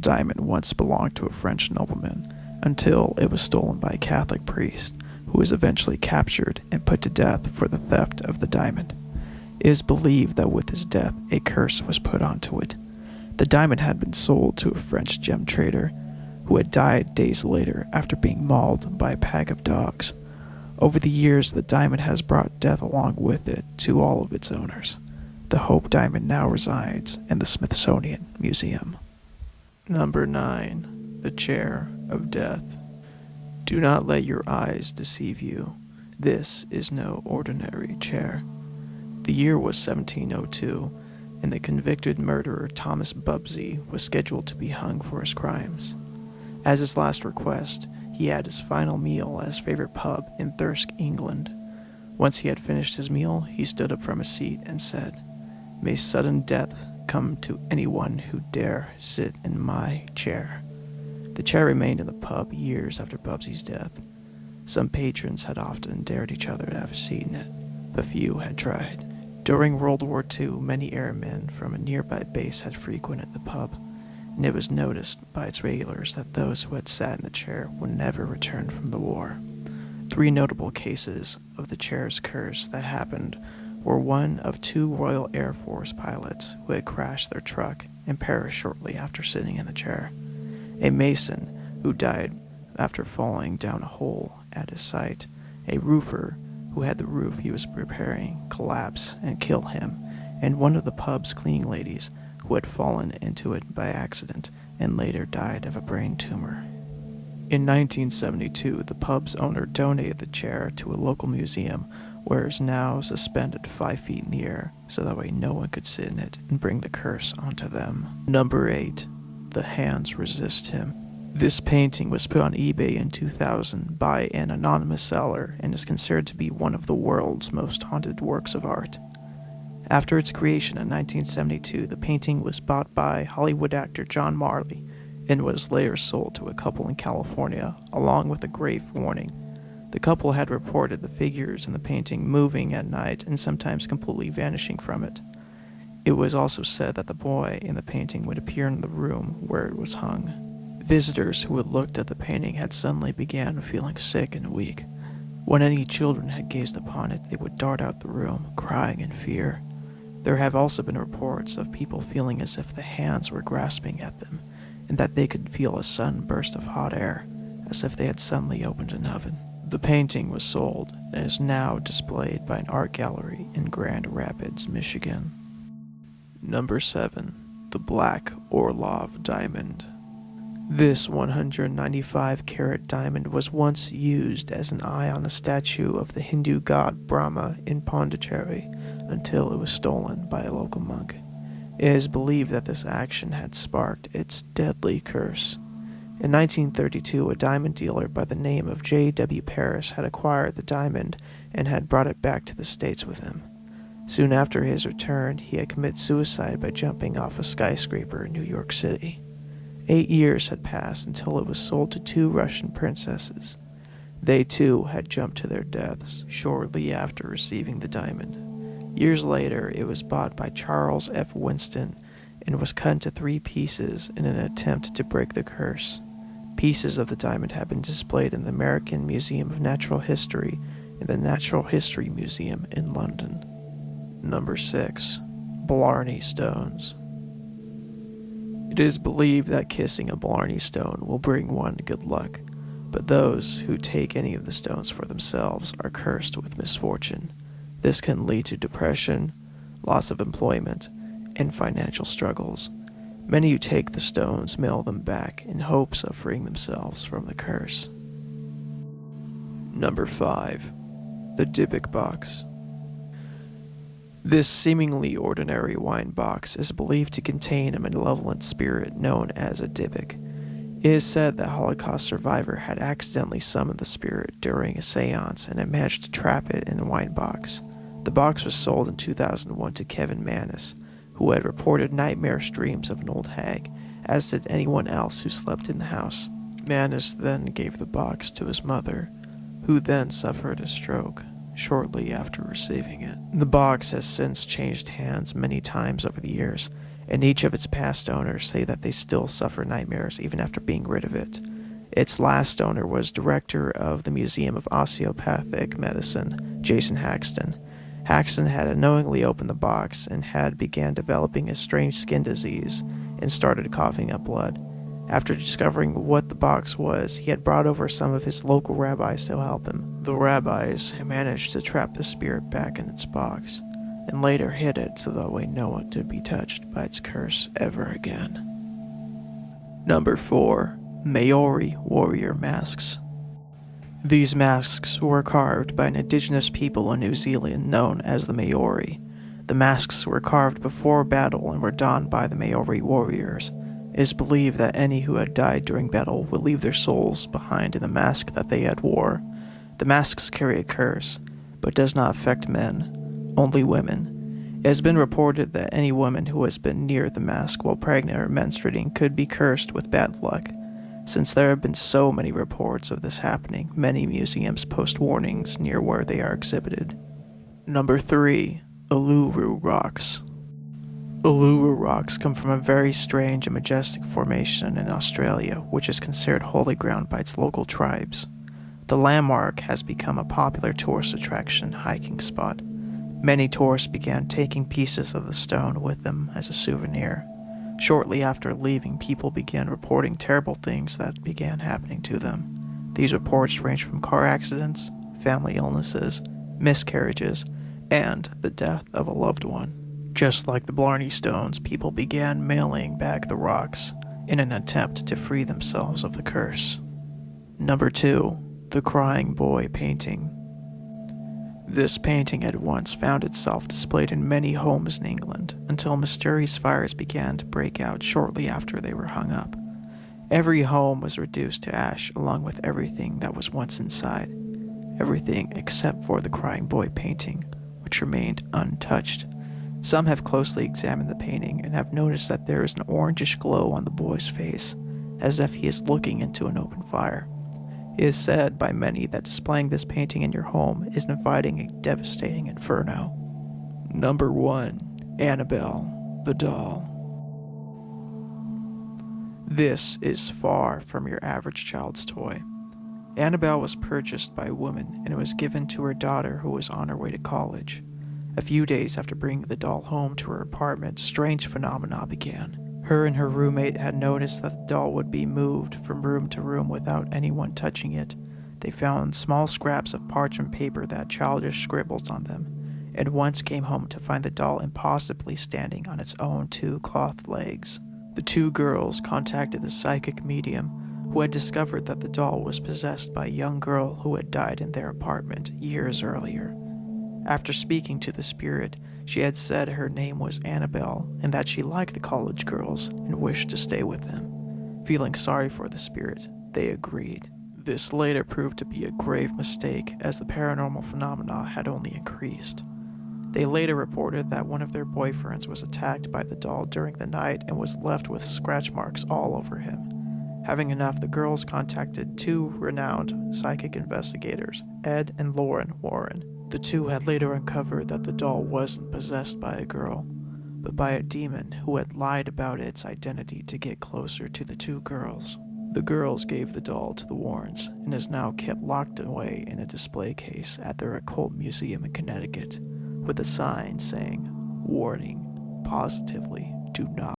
diamond once belonged to a French nobleman, until it was stolen by a Catholic priest, who was eventually captured and put to death for the theft of the diamond. It is believed that with his death, a curse was put onto it. The diamond had been sold to a French gem trader, who had died days later after being mauled by a pack of dogs. Over the years, the diamond has brought death along with it to all of its owners. The Hope Diamond now resides in the Smithsonian Museum. Number 9. The Chair of Death. Do not let your eyes deceive you. This is no ordinary chair. The year was 1702, and the convicted murderer Thomas Bubsey was scheduled to be hung for his crimes. As his last request, he had his final meal at his favorite pub in Thirsk, England. Once he had finished his meal, he stood up from his seat and said, "May sudden death come to anyone who dare sit in my chair." The chair remained in the pub years after Bubsey's death. Some patrons had often dared each other to have a seat in it, but few had tried. During World War II, many airmen from a nearby base had frequented the pub, and it was noticed by its regulars that those who had sat in the chair would never return from the war. 3 notable cases of the chair's curse that happened were one of 2 Royal Air Force pilots who had crashed their truck and perished shortly after sitting in the chair, a mason who died after falling down a hole at his site, a roofer who had the roof he was repairing collapse and kill him, and one of the pub's cleaning ladies who had fallen into it by accident and later died of a brain tumor. In 1972, the pub's owner donated the chair to a local museum where it is now suspended 5 feet in the air, so that way no one could sit in it and bring the curse onto them. Number 8. The Hands Resist Him. This painting was put on eBay in 2000 by an anonymous seller and is considered to be one of the world's most haunted works of art. After its creation in 1972, the painting was bought by Hollywood actor John Marley and was later sold to a couple in California, along with a grave warning. The couple had reported the figures in the painting moving at night and sometimes completely vanishing from it. It was also said that the boy in the painting would appear in the room where it was hung. Visitors who had looked at the painting had suddenly began feeling sick and weak. When any children had gazed upon it, they would dart out the room, crying in fear. There have also been reports of people feeling as if the hands were grasping at them, and that they could feel a sudden burst of hot air, as if they had suddenly opened an oven. The painting was sold and is now displayed by an art gallery in Grand Rapids, Michigan. Number 7. The Black Orlov Diamond. This 195-carat diamond was once used as an eye on a statue of the Hindu god Brahma in Pondicherry until it was stolen by a local monk. It is believed that this action had sparked its deadly curse. In 1932, a diamond dealer by the name of J.W. Paris had acquired the diamond and had brought it back to the States with him. Soon after his return, he had committed suicide by jumping off a skyscraper in New York City. 8 years had passed until it was sold to 2 Russian princesses. They too had jumped to their deaths shortly after receiving the diamond. Years later, it was bought by Charles F. Winston and was cut into 3 pieces in an attempt to break the curse. Pieces of the diamond have been displayed in the American Museum of Natural History and the Natural History Museum in London. Number 6. Blarney Stones. It is believed that kissing a Blarney Stone will bring one good luck, but those who take any of the stones for themselves are cursed with misfortune. This can lead to depression, loss of employment, and financial struggles. Many who take the stones mail them back in hopes of freeing themselves from the curse. Number 5. The Dybbuk Box. This seemingly ordinary wine box is believed to contain a malevolent spirit known as a Dybbuk. It is said that a Holocaust survivor had accidentally summoned the spirit during a seance and had managed to trap it in a wine box. The box was sold in 2001 to Kevin Mannis, who had reported nightmarish dreams of an old hag, as did anyone else who slept in the house. Mannis then gave the box to his mother, who then suffered a stroke shortly after receiving it. The box has since changed hands many times over the years, and each of its past owners say that they still suffer nightmares even after being rid of it. Its last owner was director of the Museum of Osteopathic Medicine, Jason Haxton. Haxton had unknowingly opened the box and had began developing a strange skin disease and started coughing up blood. After discovering what the box was, he had brought over some of his local rabbis to help him. The rabbis managed to trap the spirit back in its box, and later hid it so that way no one could be touched by its curse ever again. Number 4. Maori warrior masks. These masks were carved by an indigenous people in New Zealand known as the Maori. The masks were carved before battle and were donned by the Maori warriors. It is believed that any who had died during battle would leave their souls behind in the mask that they had wore. The masks carry a curse, but does not affect men, only women. It has been reported that any woman who has been near the mask while pregnant or menstruating could be cursed with bad luck. Since there have been so many reports of this happening, many museums post warnings near where they are exhibited. Number 3. Uluru Rocks. Uluru Rocks come from a very strange and majestic formation in Australia, which is considered holy ground by its local tribes. The landmark has become a popular tourist attraction hiking spot. Many tourists began taking pieces of the stone with them as a souvenir. Shortly after leaving, people began reporting terrible things that began happening to them. These reports range from car accidents, family illnesses, miscarriages, and the death of a loved one. Just like the Blarney Stones, people began mailing back the rocks in an attempt to free themselves of the curse. Number 2. The Crying Boy Painting. This painting had once found itself displayed in many homes in England until mysterious fires began to break out shortly after they were hung up. Every home was reduced to ash along with everything that was once inside. Everything except for the Crying Boy painting, which remained untouched. Some have closely examined the painting and have noticed that there is an orangish glow on the boy's face, as if he is looking into an open fire. It is said by many that displaying this painting in your home is inviting a devastating inferno. Number 1. Annabelle, the doll. This is far from your average child's toy. Annabelle was purchased by a woman and it was given to her daughter who was on her way to college. A few days after bringing the doll home to her apartment, strange phenomena began. Her and her roommate had noticed that the doll would be moved from room to room without anyone touching it. They found small scraps of parchment paper that had childish scribbles on them, and once came home to find the doll impossibly standing on its own 2 cloth legs. The 2 girls contacted the psychic medium, who had discovered that the doll was possessed by a young girl who had died in their apartment years earlier. After speaking to the spirit, she had said her name was Annabelle and that she liked the college girls and wished to stay with them. Feeling sorry for the spirit, they agreed. This later proved to be a grave mistake as the paranormal phenomena had only increased. They later reported that one of their boyfriends was attacked by the doll during the night and was left with scratch marks all over him. Having enough, the girls contacted 2 renowned psychic investigators, Ed and Lauren Warren. The 2 had later uncovered that the doll wasn't possessed by a girl, but by a demon who had lied about its identity to get closer to the 2 girls. The girls gave the doll to the Warrens and is now kept locked away in a display case at their occult museum in Connecticut, with a sign saying, "Warning, positively do not